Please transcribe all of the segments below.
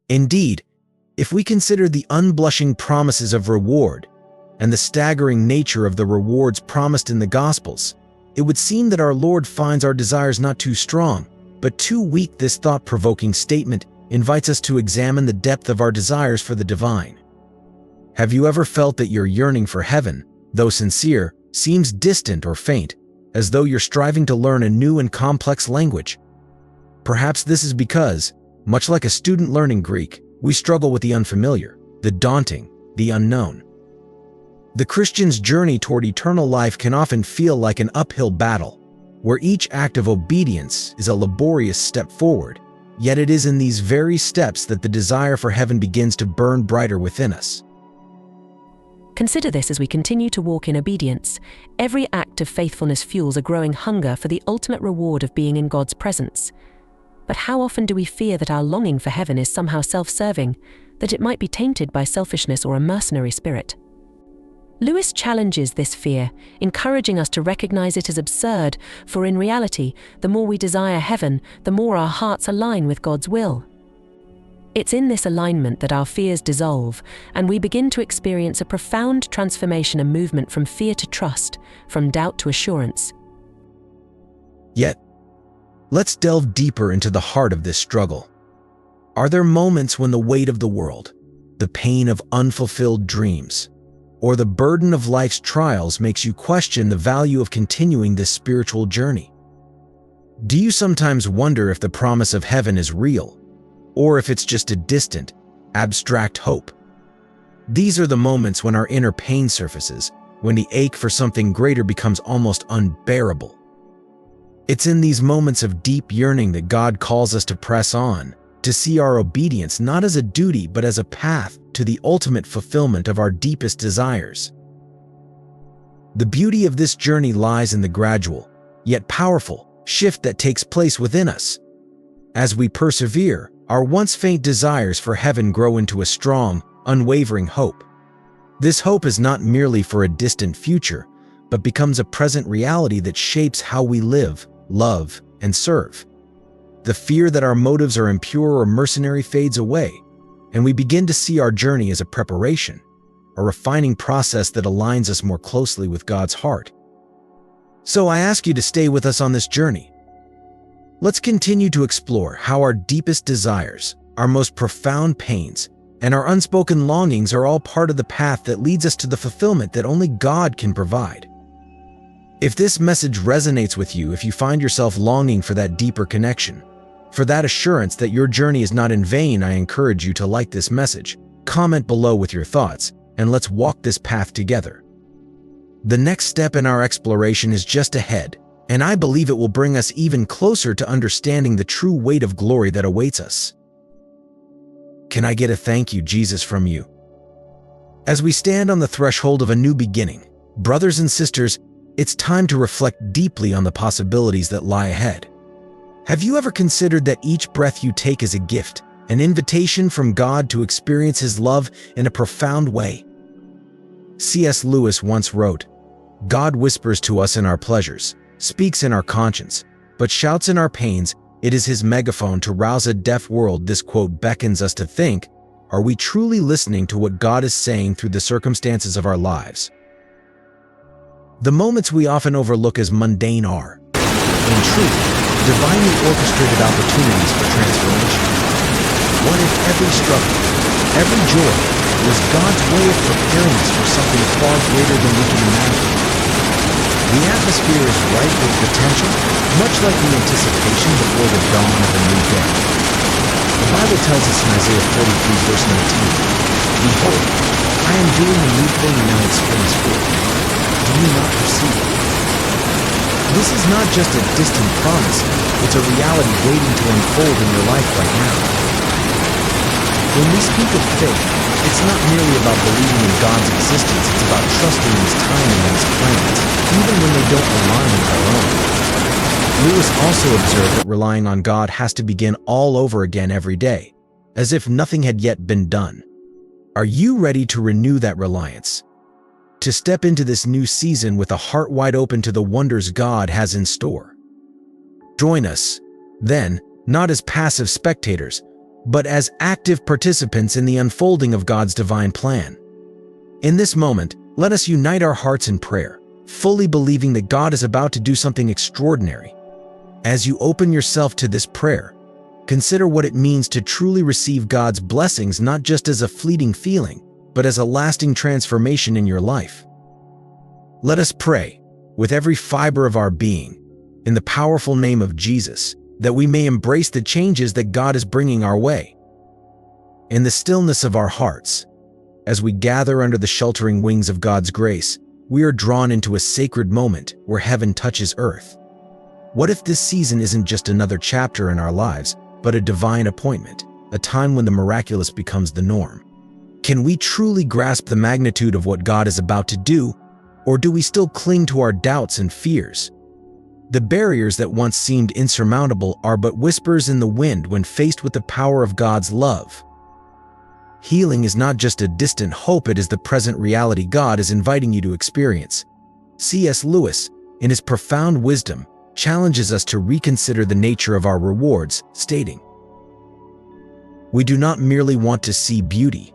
Indeed, if we consider the unblushing promises of reward and the staggering nature of the rewards promised in the Gospels, it would seem that our Lord finds our desires not too strong, but too weak. This thought-provoking statement invites us to examine the depth of our desires for the divine. Have you ever felt that your yearning for heaven, though sincere, seems distant or faint, as though you're striving to learn a new and complex language? Perhaps this is because, much like a student learning Greek, we struggle with the unfamiliar, the daunting, the unknown. The Christian's journey toward eternal life can often feel like an uphill battle, where each act of obedience is a laborious step forward, yet it is in these very steps that the desire for heaven begins to burn brighter within us. Consider this as we continue to walk in obedience. Every act of faithfulness fuels a growing hunger for the ultimate reward of being in God's presence. But how often do we fear that our longing for heaven is somehow self-serving, that it might be tainted by selfishness or a mercenary spirit? Lewis challenges this fear, encouraging us to recognize it as absurd, for in reality, the more we desire heaven, the more our hearts align with God's will. It's in this alignment that our fears dissolve, and we begin to experience a profound transformation and movement from fear to trust, from doubt to assurance. Yet, let's delve deeper into the heart of this struggle. Are there moments when the weight of the world, the pain of unfulfilled dreams, or the burden of life's trials makes you question the value of continuing this spiritual journey? Do you sometimes wonder if the promise of heaven is real, or if it's just a distant, abstract hope? These are the moments when our inner pain surfaces, when the ache for something greater becomes almost unbearable. It's in these moments of deep yearning that God calls us to press on, to see our obedience not as a duty but as a path to the ultimate fulfillment of our deepest desires. The beauty of this journey lies in the gradual, yet powerful, shift that takes place within us. As we persevere, our once faint desires for heaven grow into a strong, unwavering hope. This hope is not merely for a distant future, but becomes a present reality that shapes how we live, love, and serve. The fear that our motives are impure or mercenary fades away, and we begin to see our journey as a preparation, a refining process that aligns us more closely with God's heart. So I ask you to stay with us on this journey. Let's continue to explore how our deepest desires, our most profound pains, and our unspoken longings are all part of the path that leads us to the fulfillment that only God can provide. If this message resonates with you, if you find yourself longing for that deeper connection, for that assurance that your journey is not in vain, I encourage you to like this message, comment below with your thoughts, and let's walk this path together. The next step in our exploration is just ahead, and I believe it will bring us even closer to understanding the true weight of glory that awaits us. Can I get a thank you, Jesus, from you? As we stand on the threshold of a new beginning, brothers and sisters, it's time to reflect deeply on the possibilities that lie ahead. Have you ever considered that each breath you take is a gift, an invitation from God to experience His love in a profound way? C.S. Lewis once wrote, "God whispers to us in our pleasures, speaks in our conscience, but shouts in our pains. It is His megaphone to rouse a deaf world." This quote beckons us to think, are we truly listening to what God is saying through the circumstances of our lives? The moments we often overlook as mundane are, in truth, divinely orchestrated opportunities for transformation. What if every struggle, every joy, was God's way of preparing us for something far greater than we can imagine? The atmosphere is ripe with potential, much like the anticipation before the dawn of a new day. The Bible tells us in Isaiah 43, verse 19, "Behold, I am doing a new thing, now it springs forth. Do you not perceive it?" This is not just a distant promise, it's a reality waiting to unfold in your life right now. When we speak of faith, it's not merely about believing in God's existence, it's about trusting His timing and His plans, even when they don't align with our own. Lewis also observed that relying on God has to begin all over again every day, as if nothing had yet been done. Are you ready to renew that reliance? To step into this new season with a heart wide open to the wonders God has in store? Join us, then, not as passive spectators, but as active participants in the unfolding of God's divine plan. In this moment, let us unite our hearts in prayer, fully believing that God is about to do something extraordinary. As you open yourself to this prayer, consider what it means to truly receive God's blessings, not just as a fleeting feeling, but as a lasting transformation in your life. Let us pray, with every fiber of our being, in the powerful name of Jesus, that we may embrace the changes that God is bringing our way. In the stillness of our hearts, as we gather under the sheltering wings of God's grace, we are drawn into a sacred moment where heaven touches earth. What if this season isn't just another chapter in our lives, but a divine appointment, a time when the miraculous becomes the norm? Can we truly grasp the magnitude of what God is about to do, or do we still cling to our doubts and fears? The barriers that once seemed insurmountable are but whispers in the wind when faced with the power of God's love. Healing is not just a distant hope, it is the present reality God is inviting you to experience. C.S. Lewis, in his profound wisdom, challenges us to reconsider the nature of our rewards, stating, "We do not merely want to see beauty.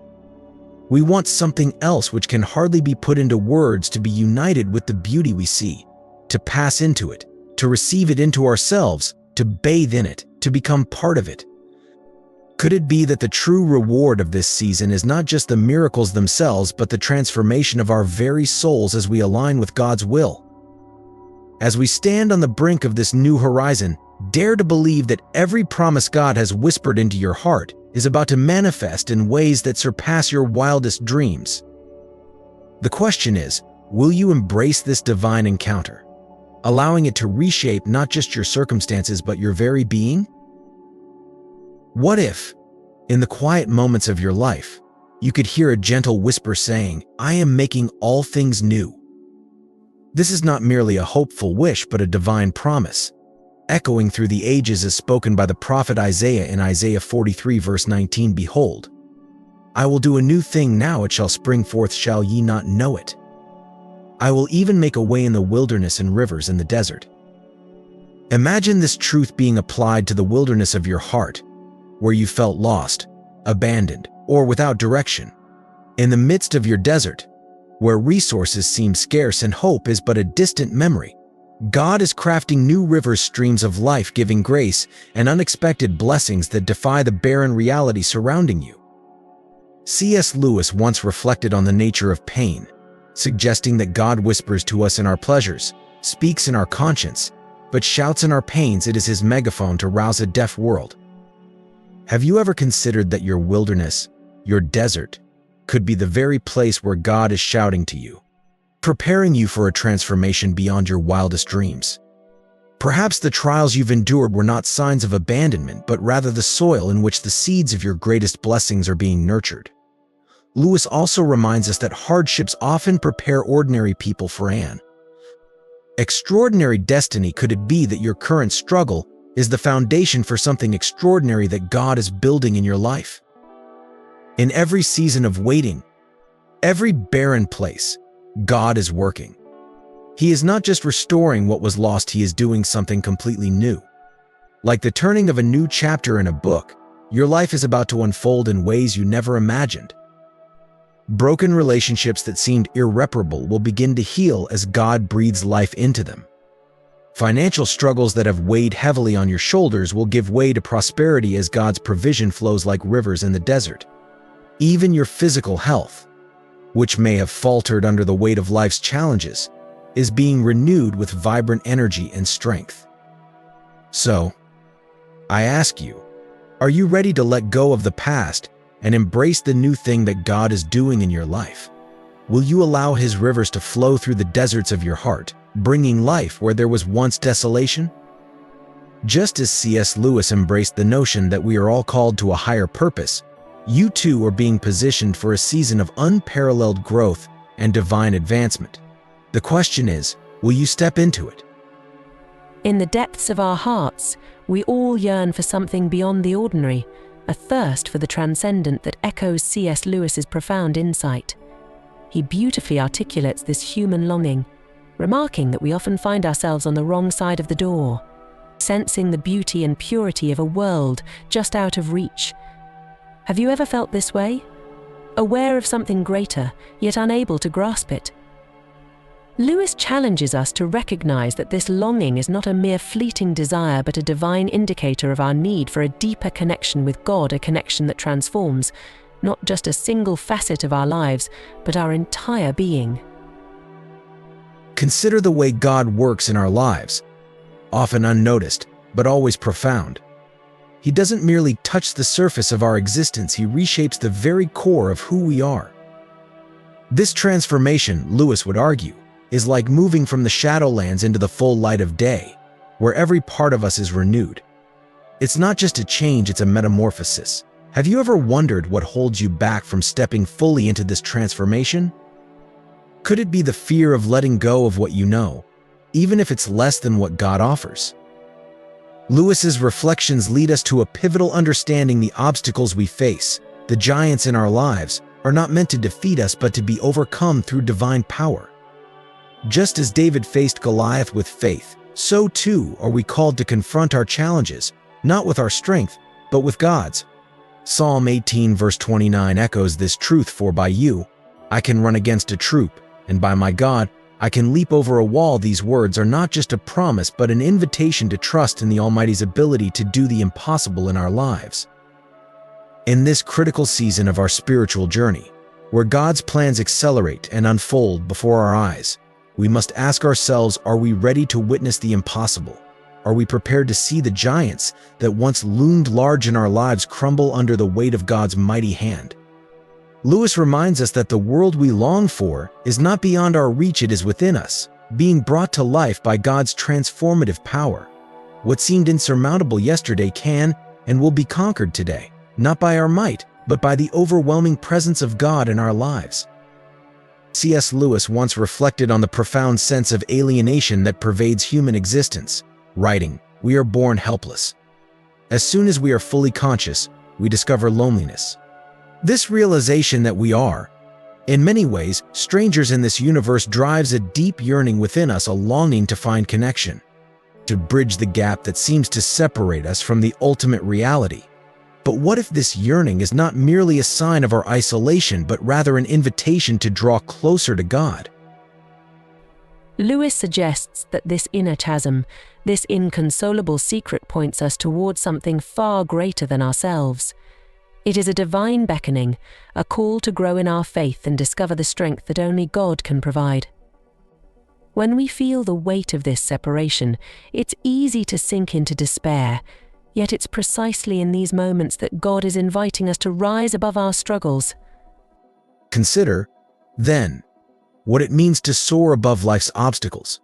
We want something else which can hardly be put into words, to be united with the beauty we see, to pass into it, to receive it into ourselves, to bathe in it, to become part of it." Could it be that the true reward of this season is not just the miracles themselves, but the transformation of our very souls as we align with God's will? As we stand on the brink of this new horizon, dare to believe that every promise God has whispered into your heart is about to manifest in ways that surpass your wildest dreams. The question is, will you embrace this divine encounter, allowing it to reshape not just your circumstances but your very being? What if, in the quiet moments of your life, you could hear a gentle whisper saying, "I am making all things new"? This is not merely a hopeful wish, but a divine promise, echoing through the ages as spoken by the prophet Isaiah in Isaiah 43 verse 19, "Behold, I will do a new thing now, it shall spring forth, shall ye not know it? I will even make a way in the wilderness and rivers in the desert." Imagine this truth being applied to the wilderness of your heart, where you felt lost, abandoned, or without direction. In the midst of your desert, where resources seem scarce and hope is but a distant memory, God is crafting new rivers, streams of life-giving grace, and unexpected blessings that defy the barren reality surrounding you. C.S. Lewis once reflected on the nature of pain, suggesting that God whispers to us in our pleasures, speaks in our conscience, but shouts in our pains. It is his megaphone to rouse a deaf world. Have you ever considered that your wilderness, your desert, could be the very place where God is shouting to you, preparing you for a transformation beyond your wildest dreams? Perhaps the trials you've endured were not signs of abandonment, but rather the soil in which the seeds of your greatest blessings are being nurtured. Lewis also reminds us that hardships often prepare ordinary people for an extraordinary destiny. Could it be that your current struggle is the foundation for something extraordinary that God is building in your life? In every season of waiting, every barren place, God is working. He is not just restoring what was lost, he is doing something completely new. Like the turning of a new chapter in a book, your life is about to unfold in ways you never imagined. Broken relationships that seemed irreparable will begin to heal as God breathes life into them. Financial struggles that have weighed heavily on your shoulders will give way to prosperity as God's provision flows like rivers in the desert. Even your physical health, which may have faltered under the weight of life's challenges, is being renewed with vibrant energy and strength. So, I ask you, are you ready to let go of the past and embrace the new thing that God is doing in your life? Will you allow his rivers to flow through the deserts of your heart, bringing life where there was once desolation? Just as C.S. Lewis embraced the notion that we are all called to a higher purpose, you too are being positioned for a season of unparalleled growth and divine advancement. The question is, will you step into it? In the depths of our hearts, we all yearn for something beyond the ordinary, a thirst for the transcendent that echoes C.S. Lewis's profound insight. He beautifully articulates this human longing, remarking that we often find ourselves on the wrong side of the door, sensing the beauty and purity of a world just out of reach, Have you ever felt this way? Aware of something greater, yet unable to grasp it? Lewis challenges us to recognize that this longing is not a mere fleeting desire but a divine indicator of our need for a deeper connection with God, a connection that transforms not just a single facet of our lives, but our entire being. Consider the way God works in our lives, often unnoticed, but always profound. He doesn't merely touch the surface of our existence, he reshapes the very core of who we are. This transformation, Lewis would argue, is like moving from the shadowlands into the full light of day, where every part of us is renewed. It's not just a change, it's a metamorphosis. Have you ever wondered what holds you back from stepping fully into this transformation? Could it be the fear of letting go of what you know, even if it's less than what God offers? Lewis's reflections lead us to a pivotal understanding: the obstacles we face, the giants in our lives, are not meant to defeat us but to be overcome through divine power. Just as David faced Goliath with faith, so too are we called to confront our challenges, not with our strength, but with God's. Psalm 18 verse 29 echoes this truth: "For by you I can run against a troop, and by my God I can leap over a wall." These words are not just a promise but an invitation to trust in the Almighty's ability to do the impossible in our lives. In this critical season of our spiritual journey, where God's plans accelerate and unfold before our eyes, we must ask ourselves, are we ready to witness the impossible? Are we prepared to see the giants that once loomed large in our lives crumble under the weight of God's mighty hand? Lewis reminds us that the world we long for is not beyond our reach, it is within us, being brought to life by God's transformative power. What seemed insurmountable yesterday can and will be conquered today, not by our might, but by the overwhelming presence of God in our lives. C.S. Lewis once reflected on the profound sense of alienation that pervades human existence, writing, "We are born helpless. As soon as we are fully conscious, we discover loneliness." This realization that we are, in many ways, strangers in this universe drives a deep yearning within us, a longing to find connection, to bridge the gap that seems to separate us from the ultimate reality. But what if this yearning is not merely a sign of our isolation, but rather an invitation to draw closer to God? Lewis suggests that this inner chasm, this inconsolable secret, points us towards something far greater than ourselves. It is a divine beckoning, a call to grow in our faith and discover the strength that only God can provide. When we feel the weight of this separation, it's easy to sink into despair, yet it's precisely in these moments that God is inviting us to rise above our struggles. Consider, then, what it means to soar above life's obstacles.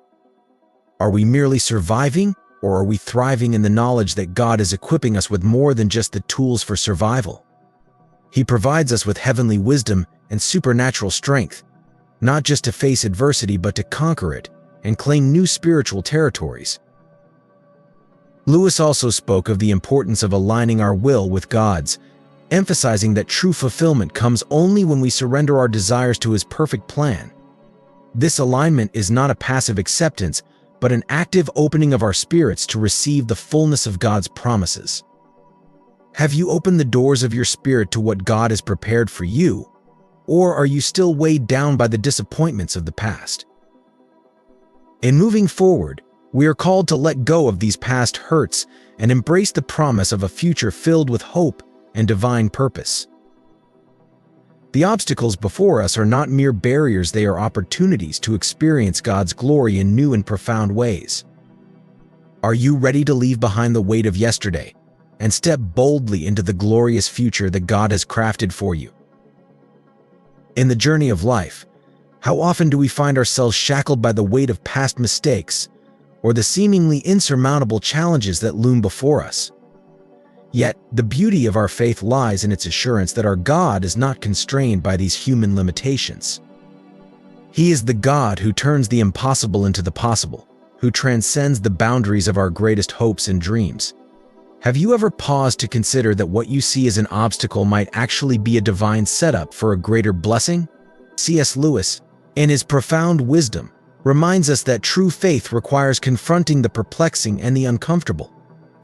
Are we merely surviving, or are we thriving in the knowledge that God is equipping us with more than just the tools for survival? He provides us with heavenly wisdom and supernatural strength, not just to face adversity but to conquer it and claim new spiritual territories. Lewis also spoke of the importance of aligning our will with God's, emphasizing that true fulfillment comes only when we surrender our desires to His perfect plan. This alignment is not a passive acceptance, but an active opening of our spirits to receive the fullness of God's promises. Have you opened the doors of your spirit to what God has prepared for you, or are you still weighed down by the disappointments of the past? In moving forward, we are called to let go of these past hurts and embrace the promise of a future filled with hope and divine purpose. The obstacles before us are not mere barriers, they are opportunities to experience God's glory in new and profound ways. Are you ready to leave behind the weight of yesterday and step boldly into the glorious future that God has crafted for you? In the journey of life, how often do we find ourselves shackled by the weight of past mistakes or the seemingly insurmountable challenges that loom before us? Yet, the beauty of our faith lies in its assurance that our God is not constrained by these human limitations. He is the God who turns the impossible into the possible, who transcends the boundaries of our greatest hopes and dreams. Have you ever paused to consider that what you see as an obstacle might actually be a divine setup for a greater blessing? C.S. Lewis, in his profound wisdom, reminds us that true faith requires confronting the perplexing and the uncomfortable.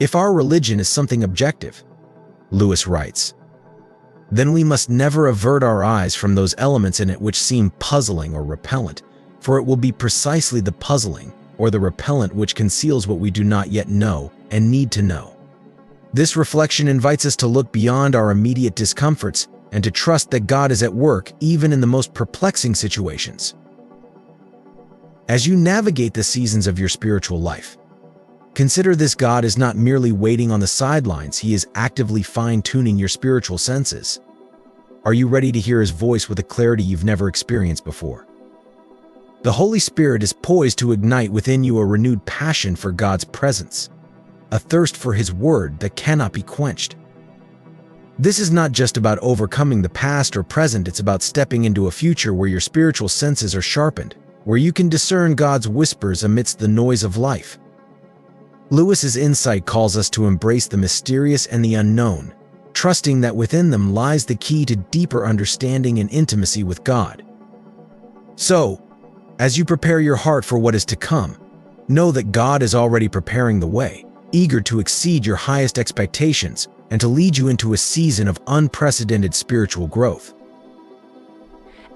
If our religion is something objective, Lewis writes, then we must never avert our eyes from those elements in it which seem puzzling or repellent, for it will be precisely the puzzling or the repellent which conceals what we do not yet know and need to know. This reflection invites us to look beyond our immediate discomforts and to trust that God is at work even in the most perplexing situations. As you navigate the seasons of your spiritual life, consider this: God is not merely waiting on the sidelines, He is actively fine-tuning your spiritual senses. Are you ready to hear His voice with a clarity you've never experienced before? The Holy Spirit is poised to ignite within you a renewed passion for God's presence, a thirst for His Word that cannot be quenched. This is not just about overcoming the past or present, it's about stepping into a future where your spiritual senses are sharpened, where you can discern God's whispers amidst the noise of life. Lewis's insight calls us to embrace the mysterious and the unknown, trusting that within them lies the key to deeper understanding and intimacy with God. So, as you prepare your heart for what is to come, know that God is already preparing the way, eager to exceed your highest expectations and to lead you into a season of unprecedented spiritual growth.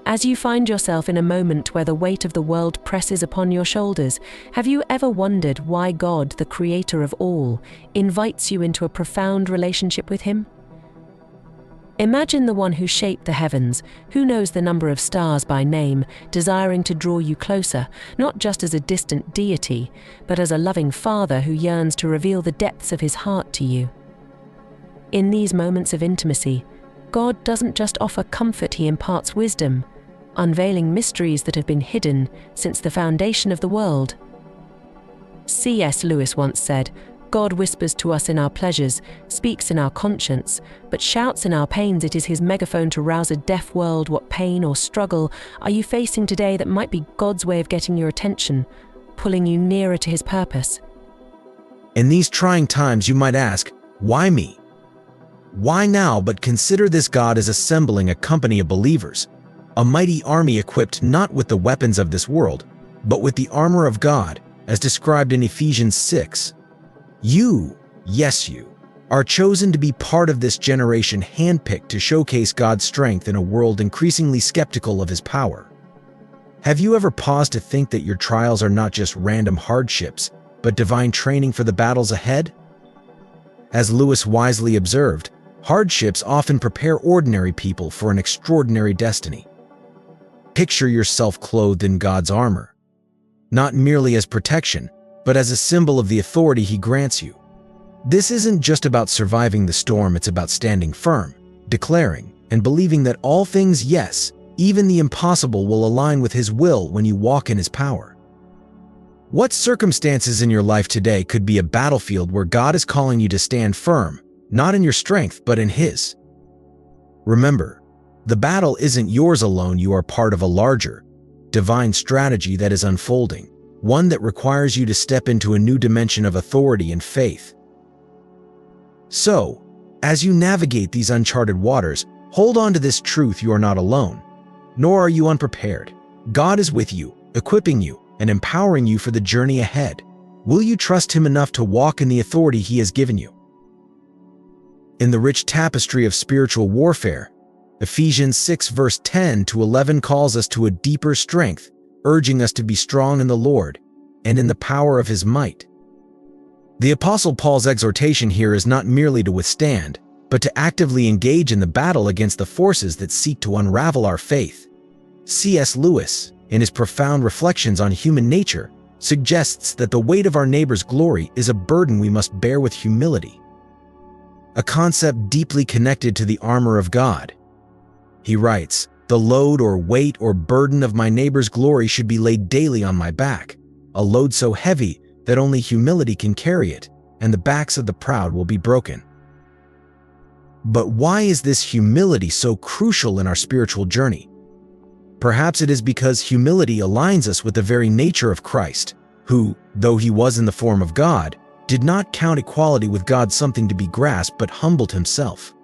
As you find yourself in a moment where the weight of the world presses upon your shoulders, have you ever wondered why God, the creator of all, invites you into a profound relationship with Him? Imagine the one who shaped the heavens, who knows the number of stars by name, desiring to draw you closer, not just as a distant deity, but as a loving Father who yearns to reveal the depths of His heart to you. In these moments of intimacy, God doesn't just offer comfort, He imparts wisdom, unveiling mysteries that have been hidden since the foundation of the world. C.S. Lewis once said, "God whispers to us in our pleasures, speaks in our conscience, but shouts in our pains. It is His megaphone to rouse a deaf world. What pain or struggle are you facing today that might be God's way of getting your attention, pulling you nearer to His purpose?" In these trying times, you might ask, why me? Why now? But consider this: God is assembling a company of believers, a mighty army equipped not with the weapons of this world, but with the armor of God, as described in Ephesians 6. You, yes you, are chosen to be part of this generation, handpicked to showcase God's strength in a world increasingly skeptical of His power. Have you ever paused to think that your trials are not just random hardships, but divine training for the battles ahead? As Lewis wisely observed, hardships often prepare ordinary people for an extraordinary destiny. Picture yourself clothed in God's armor, not merely as protection, but as a symbol of the authority He grants you. This isn't just about surviving the storm, it's about standing firm, declaring, and believing that all things, yes, even the impossible, will align with His will when you walk in His power. What circumstances in your life today could be a battlefield where God is calling you to stand firm, not in your strength, but in His? Remember, the battle isn't yours alone. You are part of a larger, divine strategy that is unfolding, one that requires you to step into a new dimension of authority and faith. So, as you navigate these uncharted waters, hold on to this truth: you are not alone, nor are you unprepared. God is with you, equipping you, and empowering you for the journey ahead. Will you trust Him enough to walk in the authority He has given you? In the rich tapestry of spiritual warfare, Ephesians 6 verse 10 to 11 calls us to a deeper strength, urging us to be strong in the Lord and in the power of His might. The Apostle Paul's exhortation here is not merely to withstand, but to actively engage in the battle against the forces that seek to unravel our faith. C.S. Lewis, in his profound reflections on human nature, suggests that the weight of our neighbor's glory is a burden we must bear with humility, a concept deeply connected to the armor of God. He writes, "The load or weight or burden of my neighbor's glory should be laid daily on my back, a load so heavy that only humility can carry it, and the backs of the proud will be broken." But why is this humility so crucial in our spiritual journey? Perhaps it is because humility aligns us with the very nature of Christ, who, though He was in the form of God, did not count equality with God something to be grasped, but humbled Himself.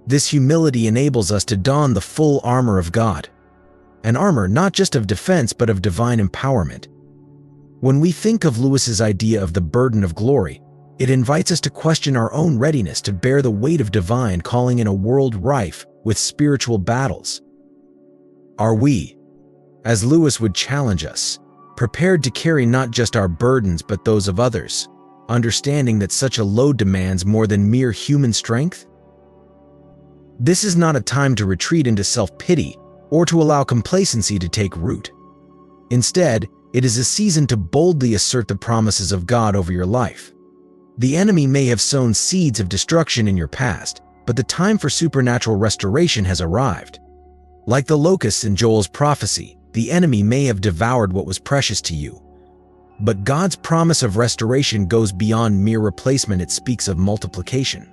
This humility enables us to don the full armor of God, an armor not just of defense but of divine empowerment. When we think of Lewis's idea of the burden of glory, It invites us to question our own readiness to bear the weight of divine calling in a world rife with spiritual battles. Are we, as Lewis would challenge us, prepared to carry not just our burdens but those of others, understanding that such a load demands more than mere human strength? This is not a time to retreat into self-pity or to allow complacency to take root. Instead, it is a season to boldly assert the promises of God over your life. The enemy may have sown seeds of destruction in your past, but the time for supernatural restoration has arrived. Like the locusts in Joel's prophecy, the enemy may have devoured what was precious to you. But God's promise of restoration goes beyond mere replacement. It speaks of multiplication,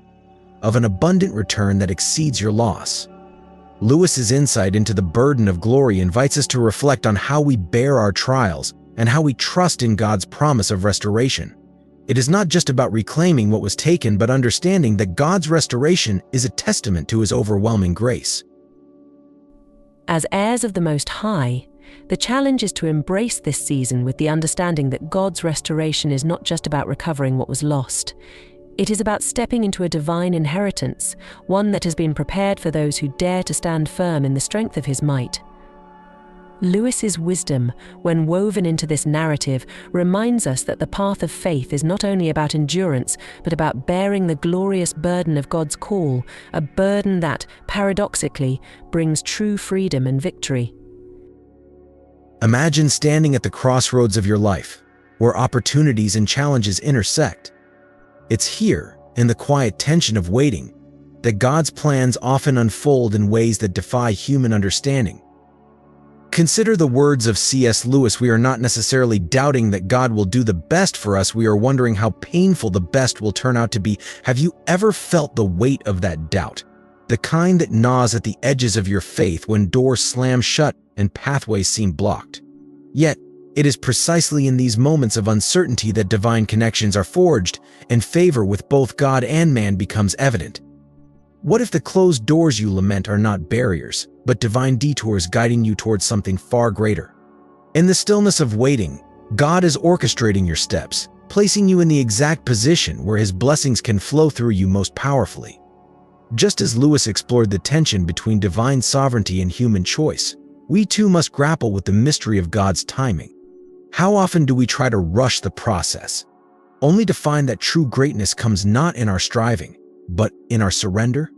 of an abundant return that exceeds your loss. Lewis's insight into the burden of glory invites us to reflect on how we bear our trials and how we trust in God's promise of restoration. It is not just about reclaiming what was taken, but understanding that God's restoration is a testament to His overwhelming grace. As heirs of the Most High, the challenge is to embrace this season with the understanding that God's restoration is not just about recovering what was lost. It is about stepping into a divine inheritance, one that has been prepared for those who dare to stand firm in the strength of His might. Lewis's wisdom, when woven into this narrative, reminds us that the path of faith is not only about endurance, but about bearing the glorious burden of God's call, a burden that, paradoxically, brings true freedom and victory. Imagine standing at the crossroads of your life, where opportunities and challenges intersect. It's here, in the quiet tension of waiting, that God's plans often unfold in ways that defy human understanding. Consider the words of C.S. Lewis. We are not necessarily doubting that God will do the best for us. We are wondering how painful the best will turn out to be. Have you ever felt the weight of that doubt? The kind that gnaws at the edges of your faith when doors slam shut and pathways seem blocked. Yet, it is precisely in these moments of uncertainty that divine connections are forged and favor with both God and man becomes evident. What if the closed doors you lament are not barriers, but divine detours guiding you towards something far greater? In the stillness of waiting, God is orchestrating your steps, placing you in the exact position where His blessings can flow through you most powerfully. Just as Lewis explored the tension between divine sovereignty and human choice, we too must grapple with the mystery of God's timing. How often do we try to rush the process, only to find that true greatness comes not in our striving, but in our surrender?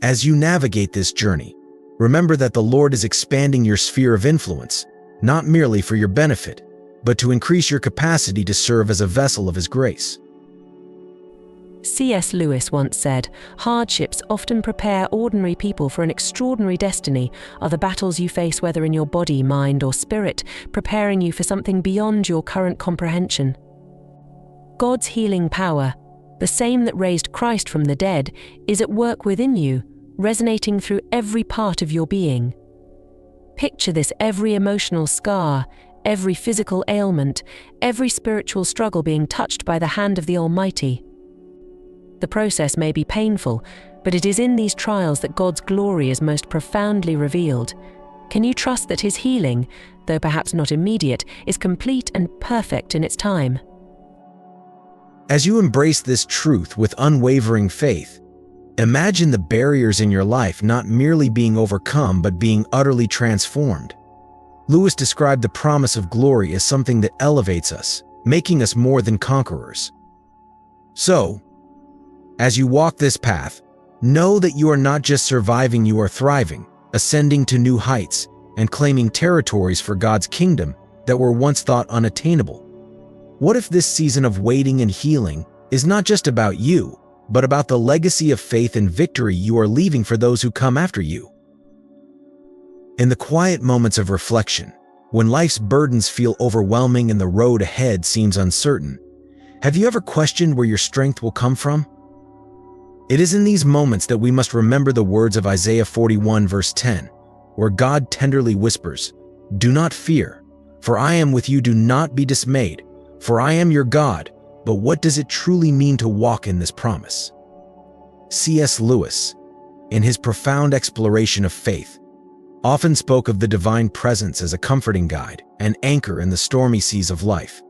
As you navigate this journey, remember that the Lord is expanding your sphere of influence, not merely for your benefit, but to increase your capacity to serve as a vessel of His grace. C.S. Lewis once said, "Hardships often prepare ordinary people for an extraordinary destiny, are the battles you face whether in your body, mind, or spirit, preparing you for something beyond your current comprehension." God's healing power, the same that raised Christ from the dead, is at work within you, resonating through every part of your being. Picture this: every emotional scar, every physical ailment, every spiritual struggle being touched by the hand of the Almighty. The process may be painful, but it is in these trials that God's glory is most profoundly revealed. Can you trust that His healing, though perhaps not immediate, is complete and perfect in its time? As you embrace this truth with unwavering faith, imagine the barriers in your life not merely being overcome but being utterly transformed. Lewis described the promise of glory as something that elevates us, making us more than conquerors. So, as you walk this path, know that you are not just surviving, you are thriving, ascending to new heights, and claiming territories for God's kingdom that were once thought unattainable. What if this season of waiting and healing is not just about you, but about the legacy of faith and victory you are leaving for those who come after you? In the quiet moments of reflection, when life's burdens feel overwhelming and the road ahead seems uncertain, have you ever questioned where your strength will come from? It is in these moments that we must remember the words of Isaiah 41 verse 10, where God tenderly whispers, "Do not fear, for I am with you. Do not be dismayed, for I am your God." But what does it truly mean to walk in this promise? C.S. Lewis, in his profound exploration of faith, often spoke of the divine presence as a comforting guide and anchor in the stormy seas of life.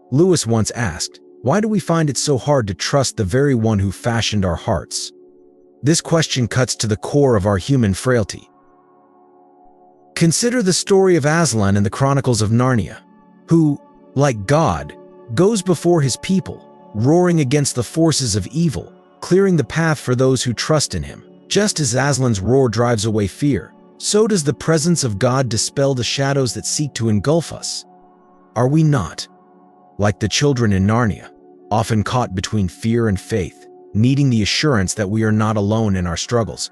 Lewis once asked, Why do we find it so hard to trust the very one who fashioned our hearts? This question cuts to the core of our human frailty. Consider the story of Aslan in the Chronicles of Narnia, who, like God, goes before his people, roaring against the forces of evil, clearing the path for those who trust in him. Just as Aslan's roar drives away fear, so does the presence of God dispel the shadows that seek to engulf us. Are we not, like the children in Narnia, often caught between fear and faith, needing the assurance that we are not alone in our struggles?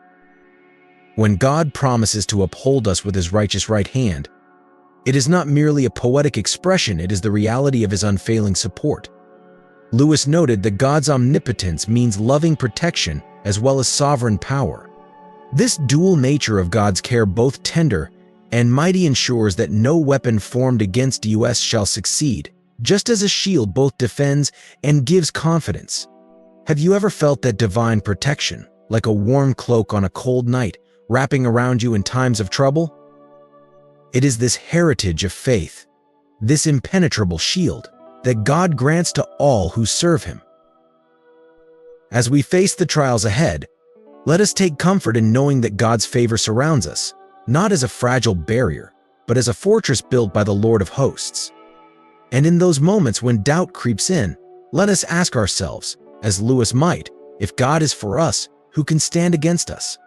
When God promises to uphold us with his righteous right hand, it is not merely a poetic expression, it is the reality of his unfailing support. Lewis noted that God's omnipotence means loving protection as well as sovereign power. This dual nature of God's care, both tender and mighty, ensures that no weapon formed against us shall succeed, just as a shield both defends and gives confidence. Have you ever felt that divine protection, like a warm cloak on a cold night, wrapping around you in times of trouble? It is this heritage of faith, this impenetrable shield, that God grants to all who serve him. As we face the trials ahead, let us take comfort in knowing that God's favor surrounds us, not as a fragile barrier, but as a fortress built by the Lord of hosts. And in those moments when doubt creeps in, let us ask ourselves, as Lewis might, if God is for us, who can stand against us?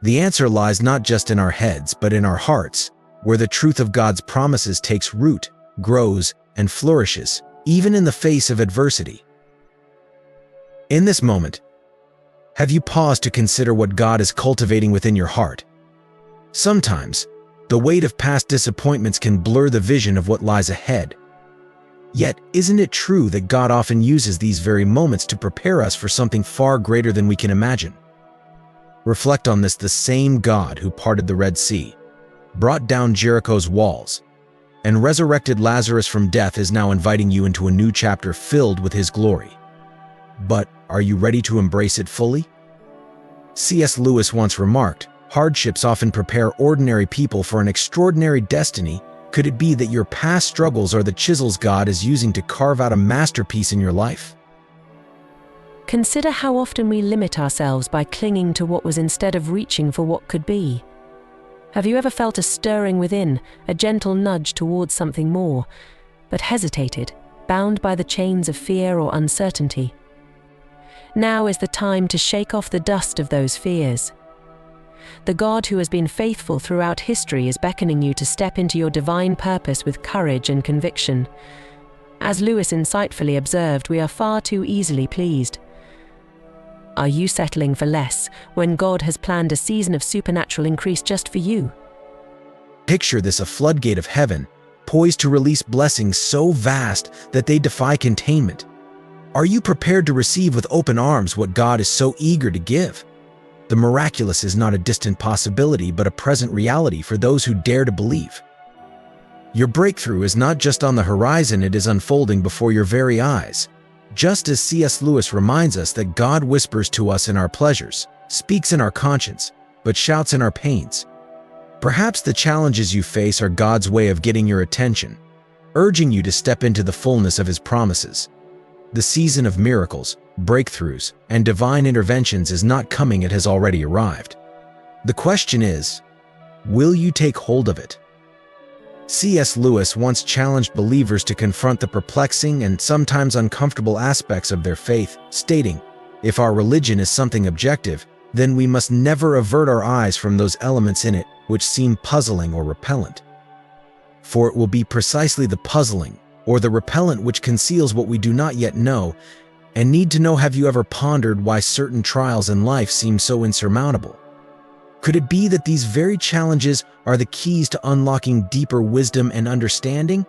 The answer lies not just in our heads, but in our hearts, where the truth of God's promises takes root, grows, and flourishes, even in the face of adversity. In this moment, have you paused to consider what God is cultivating within your heart? Sometimes, the weight of past disappointments can blur the vision of what lies ahead. Yet, isn't it true that God often uses these very moments to prepare us for something far greater than we can imagine? Reflect on this: the same God who parted the Red Sea, brought down Jericho's walls, and resurrected Lazarus from death is now inviting you into a new chapter filled with his glory. But are you ready to embrace it fully? C.S. Lewis once remarked, "Hardships often prepare ordinary people for an extraordinary destiny." Could it be that your past struggles are the chisels God is using to carve out a masterpiece in your life? Consider how often we limit ourselves by clinging to what was instead of reaching for what could be. Have you ever felt a stirring within, a gentle nudge towards something more, but hesitated, bound by the chains of fear or uncertainty? Now is the time to shake off the dust of those fears. The God who has been faithful throughout history is beckoning you to step into your divine purpose with courage and conviction. As Lewis insightfully observed, we are far too easily pleased. Are you settling for less when God has planned a season of supernatural increase just for you? Picture this: a floodgate of heaven, poised to release blessings so vast that they defy containment. Are you prepared to receive with open arms what God is so eager to give? The miraculous is not a distant possibility, but a present reality for those who dare to believe. Your breakthrough is not just on the horizon, it is unfolding before your very eyes. Just as C.S. Lewis reminds us that God whispers to us in our pleasures, speaks in our conscience, but shouts in our pains. Perhaps the challenges you face are God's way of getting your attention, urging you to step into the fullness of his promises. The season of miracles, breakthroughs, and divine interventions is not coming, it has already arrived. The question is, will you take hold of it? C.S. Lewis once challenged believers to confront the perplexing and sometimes uncomfortable aspects of their faith, stating, "If our religion is something objective, then we must never avert our eyes from those elements in it which seem puzzling or repellent. For it will be precisely the puzzling or the repellent which conceals what we do not yet know and need to know." Have you ever pondered why certain trials in life seem so insurmountable? Could it be that these very challenges are the keys to unlocking deeper wisdom and understanding?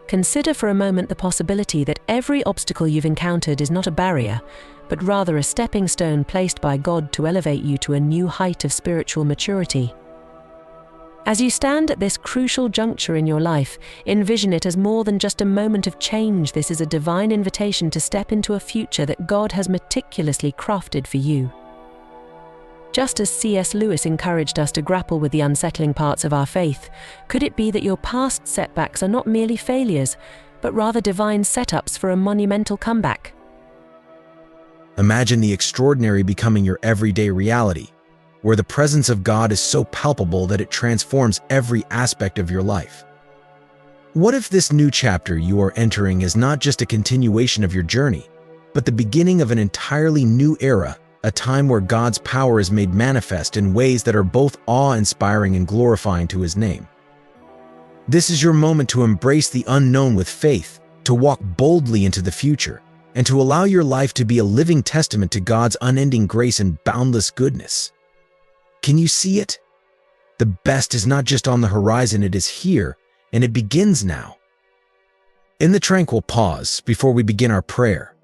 Consider for a moment the possibility that every obstacle you've encountered is not a barrier, but rather a stepping stone placed by God to elevate you to a new height of spiritual maturity. As you stand at this crucial juncture in your life, envision it as more than just a moment of change. This is a divine invitation to step into a future that God has meticulously crafted for you. Just as C.S. Lewis encouraged us to grapple with the unsettling parts of our faith, could it be that your past setbacks are not merely failures, but rather divine setups for a monumental comeback. Imagine the extraordinary becoming your everyday reality, where the presence of God is so palpable that it transforms every aspect of your life. What if this new chapter you are entering is not just a continuation of your journey, but the beginning of an entirely new era, a time where God's power is made manifest in ways that are both awe-inspiring and glorifying to His name? This is your moment to embrace the unknown with faith, to walk boldly into the future, and to allow your life to be a living testament to God's unending grace and boundless goodness. Can you see it? The best is not just on the horizon, it is here, and it begins now. In the tranquil pause before we begin our prayer,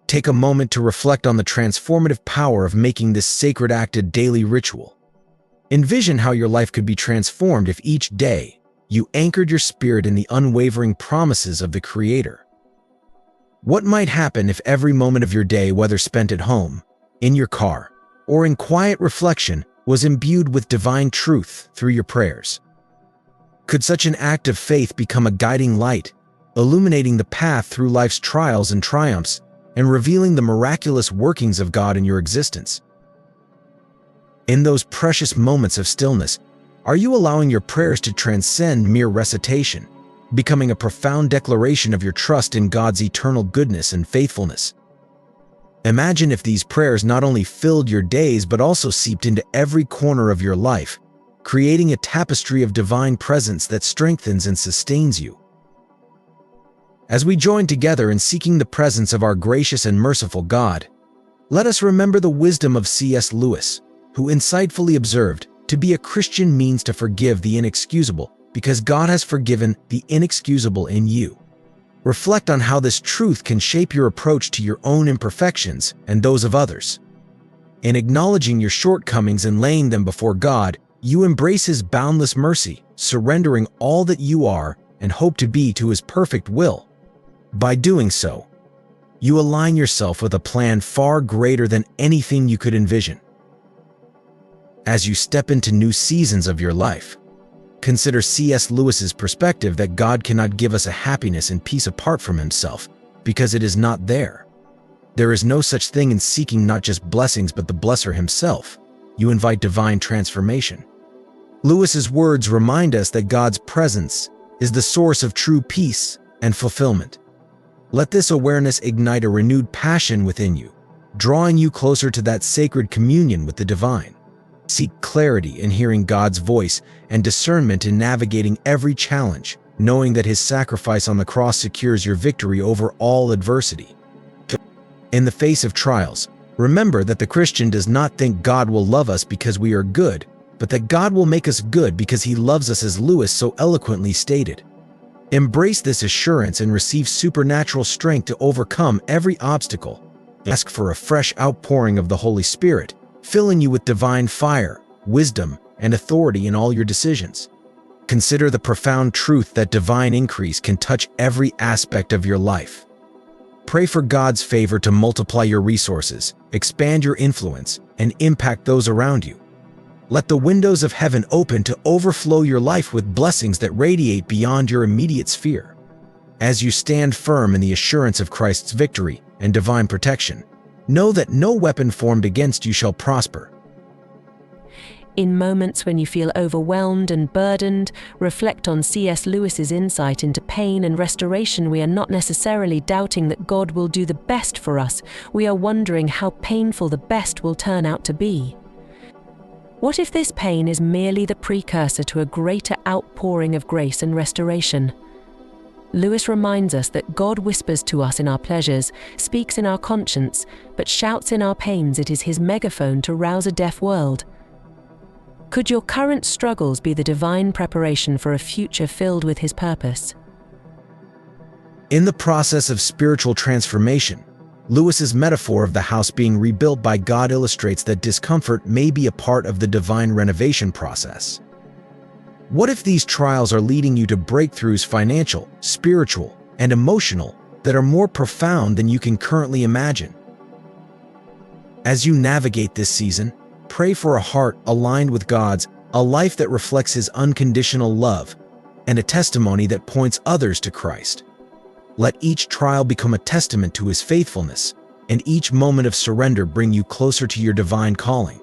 take a moment to reflect on the transformative power of making this sacred act a daily ritual. Envision how your life could be transformed if each day you anchored your spirit in the unwavering promises of the Creator. What might happen if every moment of your day, whether spent at home, in your car, or in quiet reflection, was imbued with divine truth through your prayers? Could such an act of faith become a guiding light, illuminating the path through life's trials and triumphs, and revealing the miraculous workings of God in your existence? In those precious moments of stillness, are you allowing your prayers to transcend mere recitation, becoming a profound declaration of your trust in God's eternal goodness and faithfulness? Imagine if these prayers not only filled your days but also seeped into every corner of your life, creating a tapestry of divine presence that strengthens and sustains you. As we join together in seeking the presence of our gracious and merciful God, let us remember the wisdom of C.S. Lewis, who insightfully observed, "To be a Christian means to forgive the inexcusable, because God has forgiven the inexcusable in you." Reflect on how this truth can shape your approach to your own imperfections and those of others. In acknowledging your shortcomings and laying them before God, you embrace His boundless mercy, surrendering all that you are and hope to be to His perfect will. By doing so, you align yourself with a plan far greater than anything you could envision. As you step into new seasons of your life, consider C.S. Lewis's perspective that God cannot give us a happiness and peace apart from Himself, because it is not there. There is no such thing in seeking not just blessings but the blesser Himself. You invite divine transformation. Lewis's words remind us that God's presence is the source of true peace and fulfillment. Let this awareness ignite a renewed passion within you, drawing you closer to that sacred communion with the divine. Seek clarity in hearing God's voice and discernment in navigating every challenge, knowing that His sacrifice on the cross secures your victory over all adversity. In the face of trials, remember that the Christian does not think God will love us because we are good, but that God will make us good because He loves us, as Lewis so eloquently stated. Embrace this assurance and receive supernatural strength to overcome every obstacle. Ask for a fresh outpouring of the Holy Spirit, filling you with divine fire, wisdom, and authority in all your decisions. Consider the profound truth that divine increase can touch every aspect of your life. Pray for God's favor to multiply your resources, expand your influence, and impact those around you. Let the windows of heaven open to overflow your life with blessings that radiate beyond your immediate sphere. As you stand firm in the assurance of Christ's victory and divine protection, know that no weapon formed against you shall prosper. In moments when you feel overwhelmed and burdened, reflect on C.S. Lewis's insight into pain and restoration. We are not necessarily doubting that God will do the best for us. We are wondering how painful the best will turn out to be. What if this pain is merely the precursor to a greater outpouring of grace and restoration? Lewis reminds us that God whispers to us in our pleasures, speaks in our conscience, but shouts in our pains. It is His megaphone to rouse a deaf world. Could your current struggles be the divine preparation for a future filled with His purpose? In the process of spiritual transformation, Lewis's metaphor of the house being rebuilt by God illustrates that discomfort may be a part of the divine renovation process. What if these trials are leading you to breakthroughs, financial, spiritual, and emotional, that are more profound than you can currently imagine? As you navigate this season, pray for a heart aligned with God's, a life that reflects His unconditional love, and a testimony that points others to Christ. Let each trial become a testament to His faithfulness, and each moment of surrender bring you closer to your divine calling.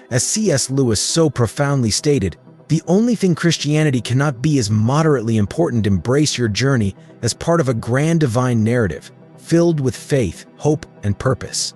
As C.S. Lewis so profoundly stated, the only thing Christianity cannot be is moderately important. Embrace your journey as part of a grand divine narrative, filled with faith, hope, and purpose.